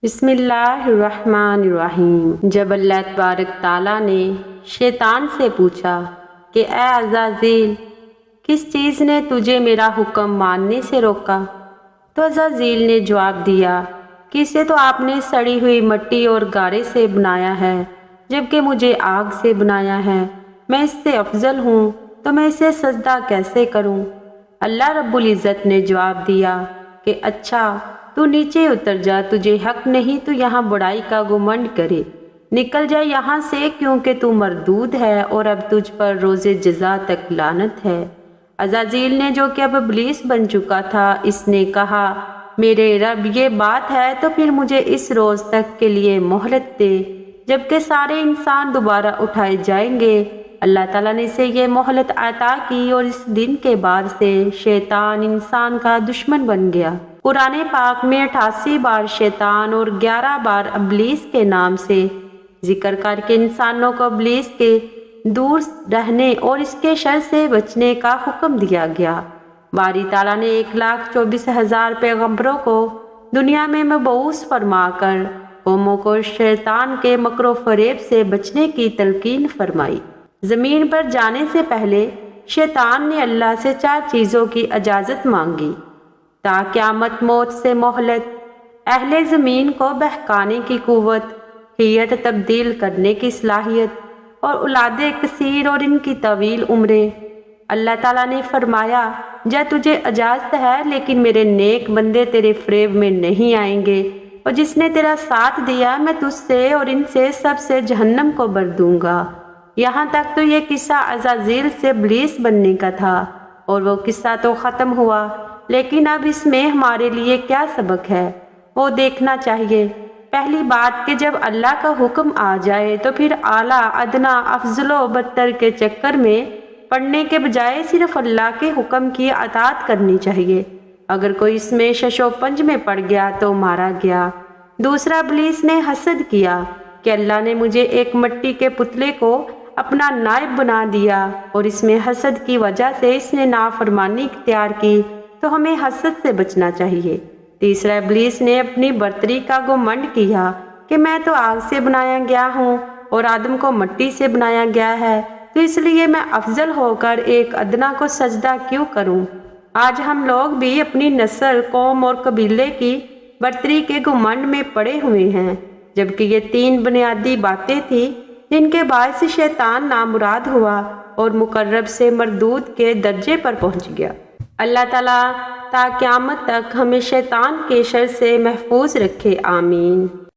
بسم اللہ الرحمن الرحیم۔ جب اللہ تبارک تعالیٰ نے شیطان سے پوچھا کہ اے عزازیل، کس چیز نے تجھے میرا حکم ماننے سے روکا، تو عزازیل نے جواب دیا کہ اسے تو آپ نے سڑی ہوئی مٹی اور گارے سے بنایا ہے، جبکہ مجھے آگ سے بنایا ہے۔ میں اس سے افضل ہوں تو میں اسے سجدہ کیسے کروں؟ اللہ رب العزت نے جواب دیا کہ اچھا، تو نیچے اتر جا، تجھے حق نہیں تو یہاں بڑائی کا گمنڈ کرے، نکل جا یہاں سے، کیونکہ تو مردود ہے اور اب تجھ پر روز جزا تک لعنت ہے۔ عزازیل نے، جو کہ اب ابلیس بن چکا تھا، اس نے کہا میرے رب یہ بات ہے تو پھر مجھے اس روز تک کے لیے مہلت دے جبکہ سارے انسان دوبارہ اٹھائے جائیں گے۔ اللہ تعالیٰ نے اسے یہ مہلت عطا کی اور اس دن کے بعد سے شیطان انسان کا دشمن بن گیا۔ قرآن پاک میں 88 بار شیطان اور 11 بار ابلیس کے نام سے ذکر کر کے انسانوں کو ابلیس کے دور رہنے اور اس کے شر سے بچنے کا حکم دیا گیا۔ باری تعالیٰ نے 1,24,000 پیغمبروں کو دنیا میں مبعوث فرما کر قوموں کو شیطان کے مکر و فریب سے بچنے کی تلقین فرمائی۔ زمین پر جانے سے پہلے شیطان نے اللہ سے 4 چیزوں کی اجازت مانگی: تا قیامت موت سے مہلت، اہل زمین کو بہکانے کی قوت، ہیئت تبدیل کرنے کی صلاحیت اور اولاد کثیر اور ان کی طویل عمریں۔ اللہ تعالیٰ نے فرمایا جا، تجھے اجازت ہے، لیکن میرے نیک بندے تیرے فریب میں نہیں آئیں گے، اور جس نے تیرا ساتھ دیا میں تجھ سے اور ان سے سب سے جہنم کو بھر دوں گا۔ یہاں تک تو یہ قصہ عزازیل سے ابلیس بننے کا تھا اور وہ قصہ تو ختم ہوا، لیکن اب اس میں ہمارے لیے کیا سبق ہے وہ دیکھنا چاہیے۔ پہلی بات کہ جب اللہ کا حکم آ جائے تو پھر اعلیٰ ادنا افضل و برتر کے چکر میں پڑنے کے بجائے صرف اللہ کے حکم کی اطاعت کرنی چاہیے۔ اگر کوئی اس میں شش و پنج میں پڑ گیا تو مارا گیا۔ دوسرا، ابلیس نے حسد کیا کہ اللہ نے مجھے ایک مٹی کے پتلے کو اپنا نائب بنا دیا، اور اس میں حسد کی وجہ سے اس نے نافرمانی اختیار کی، تو ہمیں حسد سے بچنا چاہیے۔ تیسرا، ابلیس نے اپنی برتری کا گھمنڈ کیا کہ میں تو آگ سے بنایا گیا ہوں اور آدم کو مٹی سے بنایا گیا ہے، تو اس لیے میں افضل ہو کر ایک ادنا کو سجدہ کیوں کروں؟ آج ہم لوگ بھی اپنی نسل، قوم اور قبیلے کی برتری کے گھمنڈ میں پڑے ہوئے ہیں، جبکہ یہ 3 بنیادی باتیں تھیں جن کے باعث شیطان نامراد ہوا اور مقرب سے مردود کے درجے پر پہنچ گیا۔ اللہ تعالیٰ تا قیامت تک ہمیں شیطان کے شر سے محفوظ رکھے، آمین۔